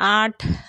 8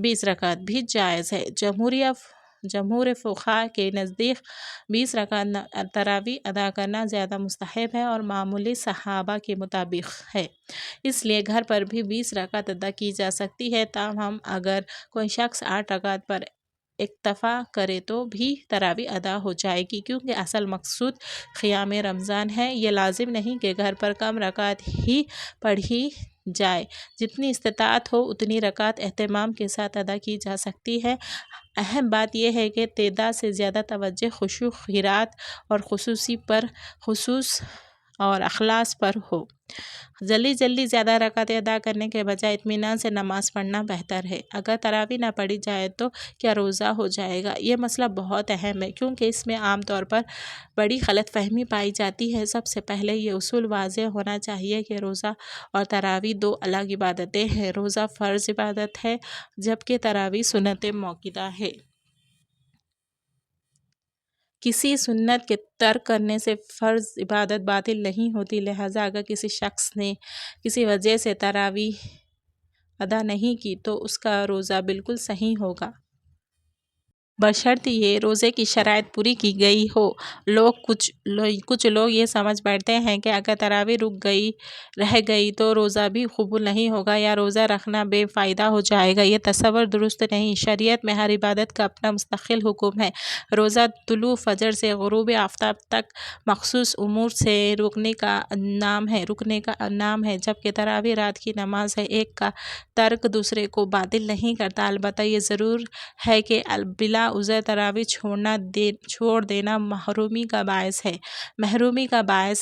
20 رکعت بھی جائز ہے۔ جمہور فقہا کے نزدیک 20 رکعت تراویح ادا کرنا زیادہ مستحب ہے اور معمول صحابہ کے مطابق ہے، اس لیے گھر پر بھی 20 رکعت ادا کی جا سکتی ہے۔ تاہم اگر کوئی شخص 8 رکعت پر اکتفا کرے تو بھی تراویح ادا ہو جائے گی، کیونکہ اصل مقصود قیام رمضان ہے۔ یہ لازم نہیں کہ گھر پر کم رکعت ہی پڑھی جائے، جتنی استطاعت ہو اتنی رکعت اہتمام کے ساتھ ادا کی جا سکتی ہے۔ اہم بات یہ ہے کہ تعداد سے زیادہ توجہ خشوع، قرات اور خصوص اور اخلاص پر ہو۔ جلدی زیادہ رکعتیں ادا کرنے کے بجائے اطمینان سے نماز پڑھنا بہتر ہے۔ اگر تراویح نہ پڑھی جائے تو کیا روزہ ہو جائے گا؟ یہ مسئلہ بہت اہم ہے، کیونکہ اس میں عام طور پر بڑی غلط فہمی پائی جاتی ہے۔ سب سے پہلے یہ اصول واضح ہونا چاہیے کہ روزہ اور تراویح دو الگ عبادتیں ہیں۔ روزہ فرض عبادت ہے، جبکہ تراویح سنت موقوتہ ہے۔ کسی سنت کے ترک کرنے سے فرض عبادت باطل نہیں ہوتی، لہٰذا اگر کسی شخص نے کسی وجہ سے تراویح ادا نہیں کی تو اس کا روزہ بالکل صحیح ہوگا، بشرط یہ روزے کی شرائط پوری کی گئی ہو۔ کچھ لوگ یہ سمجھ بیٹھتے ہیں کہ اگر تراویح رہ گئی تو روزہ بھی قبول نہیں ہوگا یا روزہ رکھنا بے فائدہ ہو جائے گا۔ یہ تصور درست نہیں۔ شریعت میں ہر عبادت کا اپنا مستقل حکم ہے۔ روزہ طلوع فجر سے غروب آفتاب تک مخصوص امور سے رکنے کا نام ہے، جبکہ تراویح رات کی نماز ہے۔ ایک کا ترک دوسرے کو باطل نہیں کرتا، البتہ یہ ضرور ہے کہ بلا عذر تراویح چھوڑ دینا محرومی کا باعث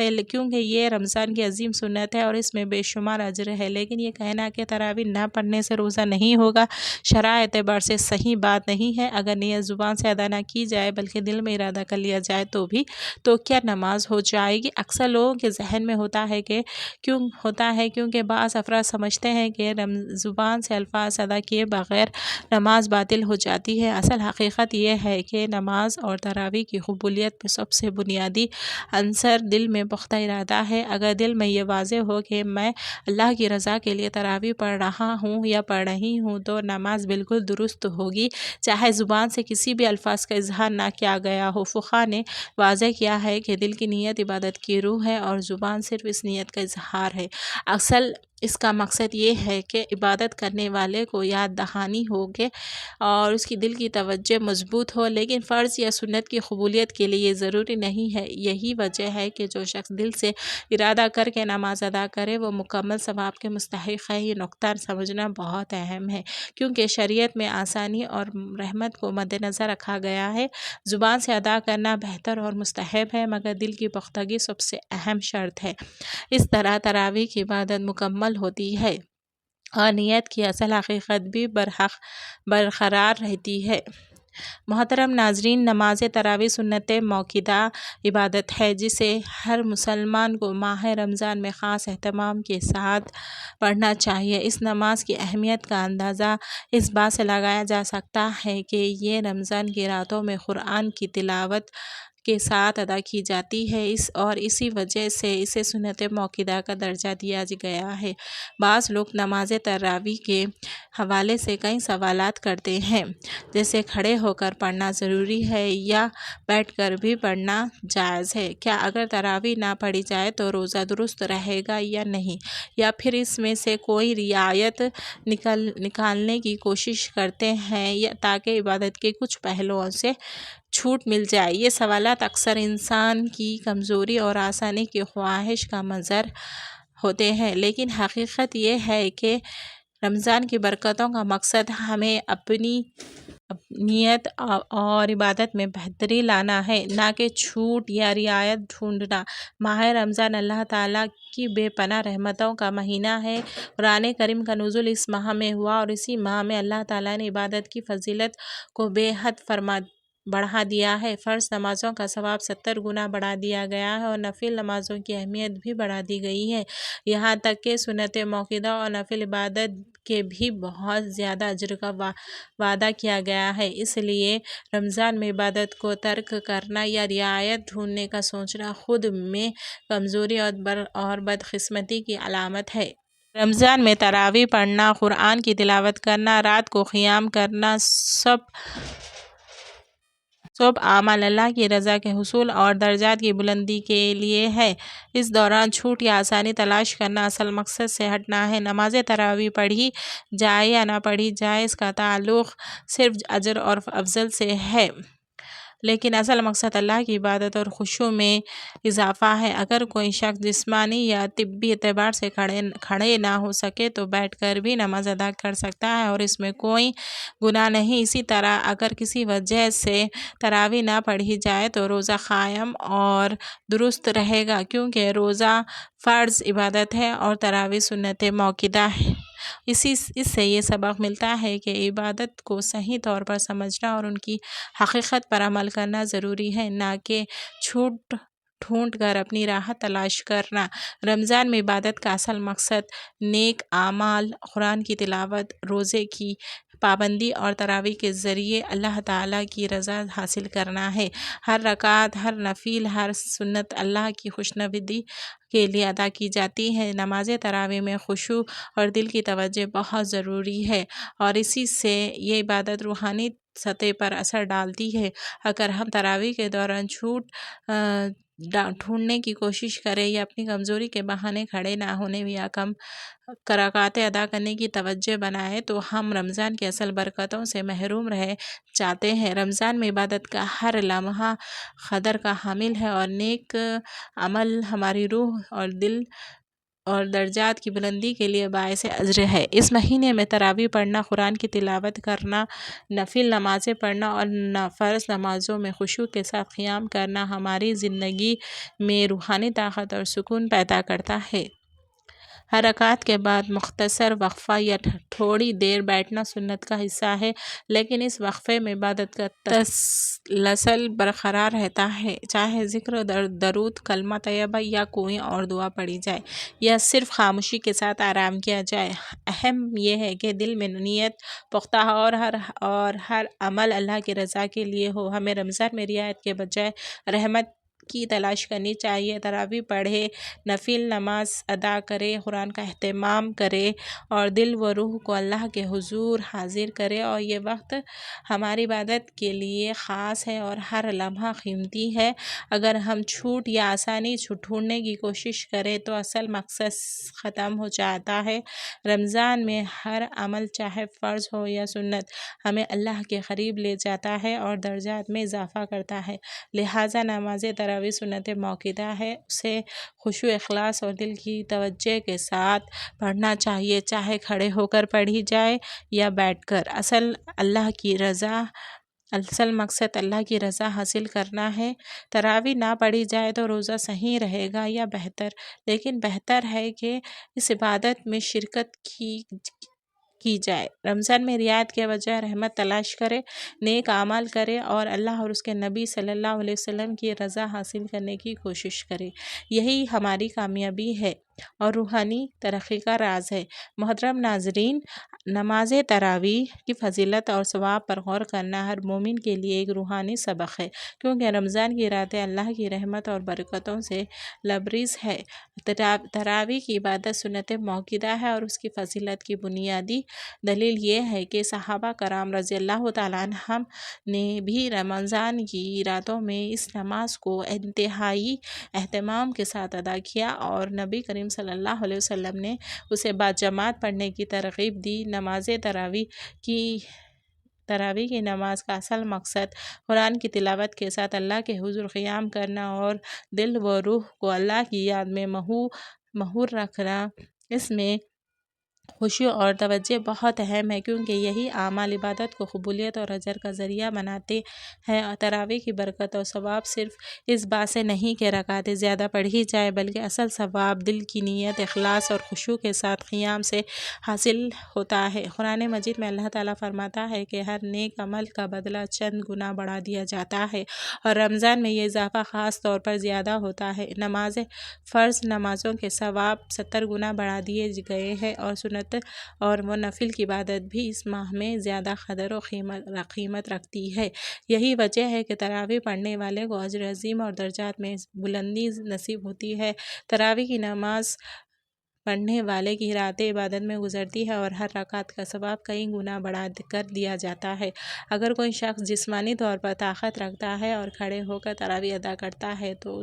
ہے، کیونکہ یہ رمضان کی عظیم سنت ہے اور اس میں بے شمار اجر ہے۔ لیکن یہ کہنا کہ تراویح نہ پڑھنے سے روزہ نہیں ہوگا، شرعی اعتبار سے صحیح بات نہیں ہے۔ اگر نیت زبان سے ادا نہ کی جائے بلکہ دل میں ارادہ کر لیا جائے تو کیا نماز ہو جائے گی؟ اکثر لوگوں کے ذہن میں ہوتا ہے کیونکہ بعض افراد سمجھتے ہیں کہ زبان سے الفاظ ادا کیے بغیر نماز باطل ہو جاتی ہے۔ اصل حقیقت یہ ہے کہ نماز اور تراویح کی قبولیت میں سب سے بنیادی عنصر دل میں پختہ ارادہ ہے۔ اگر دل میں یہ واضح ہو کہ میں اللہ کی رضا کے لیے تراویح پڑھ رہا ہوں یا پڑھ رہی ہوں تو نماز بالکل درست ہوگی، چاہے زبان سے کسی بھی الفاظ کا اظہار نہ کیا گیا ہو۔ فقہا نے واضح کیا ہے کہ دل کی نیت عبادت کی روح ہے اور زبان صرف اس نیت کا اظہار ہے۔ اصل اس کا مقصد یہ ہے کہ عبادت کرنے والے کو یاد دہانی ہو اور اس کی دل کی توجہ مضبوط ہو، لیکن فرض یا سنت کی قبولیت کے لیے یہ ضروری نہیں ہے۔ یہی وجہ ہے کہ جو شخص دل سے ارادہ کر کے نماز ادا کرے وہ مکمل ثواب کے مستحق ہے۔ یہ نکتہ سمجھنا بہت اہم ہے، کیونکہ شریعت میں آسانی اور رحمت کو مدنظر رکھا گیا ہے۔ زبان سے ادا کرنا بہتر اور مستحب ہے، مگر دل کی پختگی سب سے اہم شرط ہے۔ اس طرح تراویح کی عبادت مکمل ہوتی ہے اور نیت کی اصل حقیقت بھی برقرار رہتی ہے۔ محترم ناظرین، نماز تراویح سنت موقوتہ عبادت ہے جسے ہر مسلمان کو ماہ رمضان میں خاص اہتمام کے ساتھ پڑھنا چاہیے۔ اس نماز کی اہمیت کا اندازہ اس بات سے لگایا جا سکتا ہے کہ یہ رمضان کی راتوں میں قرآن کی تلاوت کے ساتھ ادا کی جاتی ہے اور اسی وجہ سے اسے سنت موقوتہ کا درجہ دیا گیا ہے۔ بعض لوگ نماز تراویح کے حوالے سے کئی سوالات کرتے ہیں، جیسے کھڑے ہو کر پڑھنا ضروری ہے یا بیٹھ کر بھی پڑھنا جائز ہے؟ کیا اگر تراویح نہ پڑھی جائے تو روزہ درست رہے گا یا نہیں؟ یا پھر اس میں سے کوئی رعایت نکالنے کی کوشش کرتے ہیں تاکہ عبادت کے کچھ پہلوؤں سے چھوٹ مل جائے؟ یہ سوالات اکثر انسان کی کمزوری اور آسانی کی خواہش کا مظہر ہوتے ہیں، لیکن حقیقت یہ ہے کہ رمضان کی برکتوں کا مقصد ہمیں اپنی نیت اور عبادت میں بہتری لانا ہے، نہ کہ چھوٹ یا رعایت ڈھونڈنا۔ ماہ رمضان اللہ تعالیٰ کی بے پناہ رحمتوں کا مہینہ ہے۔ قرآن کریم کا نزول اس ماہ میں ہوا اور اسی ماہ میں اللہ تعالیٰ نے عبادت کی فضیلت کو بے حد بڑھا دیا ہے۔ فرض نمازوں کا ثواب 70 گنا بڑھا دیا گیا ہے اور نفل نمازوں کی اہمیت بھی بڑھا دی گئی ہے، یہاں تک کہ سنت موقوتہ اور نفل عبادت کے بھی بہت زیادہ اجر کا وعدہ کیا گیا ہے۔ اس لیے رمضان میں عبادت کو ترک کرنا یا رعایت ڈھونڈنے کا سوچنا خود میں کمزوری اور بدقسمتی کی علامت ہے۔ رمضان میں تراویح پڑھنا، قرآن کی تلاوت کرنا، رات کو قیام کرنا سب اعمال اللہ کی رضا کے حصول اور درجات کی بلندی کے لیے ہے۔ اس دوران چھوٹ یا آسانی تلاش کرنا اصل مقصد سے ہٹنا ہے۔ نماز تراویح پڑھی جائے یا نہ پڑھی جائے، اس کا تعلق صرف اجر اور افضل سے ہے، لیکن اصل مقصد اللہ کی عبادت اور خشوع میں اضافہ ہے۔ اگر کوئی شخص جسمانی یا طبی اعتبار سے کھڑے نہ ہو سکے تو بیٹھ کر بھی نماز ادا کر سکتا ہے اور اس میں کوئی گناہ نہیں۔ اسی طرح اگر کسی وجہ سے تراویح نہ پڑھی جائے تو روزہ قائم اور درست رہے گا، کیونکہ روزہ فرض عبادت ہے اور تراویح سنت موقوتہ ہے۔ اس سے یہ سبق ملتا ہے کہ عبادت کو صحیح طور پر سمجھنا اور ان کی حقیقت پر عمل کرنا ضروری ہے، نہ کہ چھوٹ ڈھونڈ کر اپنی راہ تلاش کرنا۔ رمضان میں عبادت کا اصل مقصد نیک اعمال، قرآن کی تلاوت، روزے کی پابندی اور تراویح کے ذریعے اللہ تعالیٰ کی رضا حاصل کرنا ہے۔ ہر رکعت، ہر نفل، ہر سنت اللہ کی خوشنودی کے لیے ادا کی جاتی ہے۔ نماز تراویح میں خشوع اور دل کی توجہ بہت ضروری ہے اور اسی سے یہ عبادت روحانی سطح پر اثر ڈالتی ہے۔ اگر ہم تراویح کے دوران چھوٹ ڈھونڈنے کی کوشش کریں یا اپنی کمزوری کے بہانے کھڑے نہ ہونے یا کم رکعتیں ادا کرنے کی توجہ بنائیں تو ہم رمضان کی اصل برکتوں سے محروم رہ جاتے ہیں۔ رمضان میں عبادت کا ہر لمحہ قدر کا حامل ہے اور نیک عمل ہماری روح اور دل اور درجات کی بلندی کے لیے باعث اجر ہے۔ اس مہینے میں تراویح پڑھنا، قرآن کی تلاوت کرنا، نفل نمازیں پڑھنا اور فرض نمازوں میں خشوع کے ساتھ قیام کرنا ہماری زندگی میں روحانی طاقت اور سکون پیدا کرتا ہے۔ ہر رکعت کے بعد مختصر وقفہ یا تھوڑی دیر بیٹھنا سنت کا حصہ ہے، لیکن اس وقفے میں عبادت کا تسلسل برقرار رہتا ہے، چاہے ذکر، درود، کلمہ طیبہ یا کوئی اور دعا پڑھی جائے یا صرف خاموشی کے ساتھ آرام کیا جائے۔ اہم یہ ہے کہ دل میں نیت پختہ ہو اور ہر عمل اللہ کی رضا کے لیے ہو۔ ہمیں رمضان میں رعایت کے بجائے رحمت کی تلاش کرنی چاہیے۔ تراویح پڑھیں، نفل نماز ادا کریں، قرآن کا اہتمام کریں اور دل و روح کو اللہ کے حضور حاضر کریں، اور یہ وقت ہماری عبادت کے لیے خاص ہے اور ہر لمحہ قیمتی ہے۔ اگر ہم چھوٹ یا آسانی ڈھونڈنے کی کوشش کریں تو اصل مقصد ختم ہو جاتا ہے۔ رمضان میں ہر عمل، چاہے فرض ہو یا سنت، ہمیں اللہ کے قریب لے جاتا ہے اور درجات میں اضافہ کرتا ہے، لہٰذا نماز تراویح سنت موقوتہ ہے، اسے خشوع، اخلاص اور دل کی توجہ کے ساتھ پڑھنا چاہیے، چاہے کھڑے ہو کر پڑھی جائے یا بیٹھ کر۔ اصل مقصد اللہ کی رضا حاصل کرنا ہے۔ تراویح نہ پڑھی جائے تو روزہ صحیح رہے گا یا بہتر، لیکن بہتر ہے کہ اس عبادت میں شرکت کی جائے۔ رمضان میں رعایت کے بجائے رحمت تلاش کریں، نیک اعمال کریں اور اللہ اور اس کے نبی صلی اللہ علیہ وسلم کی رضا حاصل کرنے کی کوشش کریں۔ یہی ہماری کامیابی ہے اور روحانی ترقی کا راز ہے۔ محترم ناظرین، نماز تراویح کی فضیلت اور ثواب پر غور کرنا ہر مومن کے لیے ایک روحانی سبق ہے، کیونکہ رمضان کی راتیں اللہ کی رحمت اور برکتوں سے لبریز ہے۔ تراویح کی عبادت سنت موقوتہ ہے اور اس کی فضیلت کی بنیادی دلیل یہ ہے کہ صحابہ کرام رضی اللہ تعالیٰ عنہم نے بھی رمضان کی راتوں میں اس نماز کو انتہائی اہتمام کے ساتھ ادا کیا اور نبی کریم صلی اللہ علیہ وسلم نے اسے باجماعت پڑھنے کی ترغیب دی۔ نماز تراویح کی نماز کا اصل مقصد قرآن کی تلاوت کے ساتھ اللہ کے حضور قیام کرنا اور دل و روح کو اللہ کی یاد میں محور رکھنا۔ اس میں خشوع اور توجہ بہت اہم ہے، کیونکہ یہی اعمال عبادت کو قبولیت اور اجر کا ذریعہ بناتے ہیں۔ تراویح کی برکت اور ثواب صرف اس بات سے نہیں کہ رکعتیں زیادہ پڑھی جائیں، بلکہ اصل ثواب دل کی نیت، اخلاص اور خشوع کے ساتھ قیام سے حاصل ہوتا ہے۔ قرآن مجید میں اللہ تعالیٰ فرماتا ہے کہ ہر نیک عمل کا بدلہ چند گنا بڑھا دیا جاتا ہے، اور رمضان میں یہ اضافہ خاص طور پر زیادہ ہوتا ہے۔ فرض نمازوں کے ثواب 70 گنا بڑھا دیے گئے ہیں اور سنت اور نفل کی عبادت بھی اس ماہ میں زیادہ قدر و قیمت رکھتی ہے۔ یہی وجہ ہے کہ تراویح پڑھنے والے کو اجر عظیم اور درجات میں بلندی نصیب ہوتی ہے۔ تراویح کی نماز پڑھنے والے کی رات عبادت میں گزرتی ہے اور ہر رکعت کا ثواب کئی گنا بڑھا کر دیا جاتا ہے۔ اگر کوئی شخص جسمانی طور پر طاقت رکھتا ہے اور کھڑے ہو کر تراویح ادا کرتا ہے تو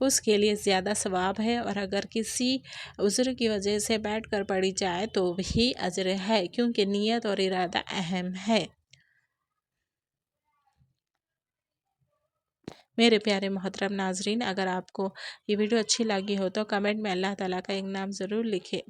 اس کے لیے زیادہ ثواب ہے، اور اگر کسی عذر کی وجہ سے بیٹھ کر پڑھی جائے تو بھی اجر ہے، کیونکہ نیت اور ارادہ اہم ہے۔ میرے پیارے محترم ناظرین، اگر آپ کو یہ ویڈیو اچھی لگی ہو تو کمنٹ میں اللہ تعالیٰ کا ایک نام ضرور لکھیں۔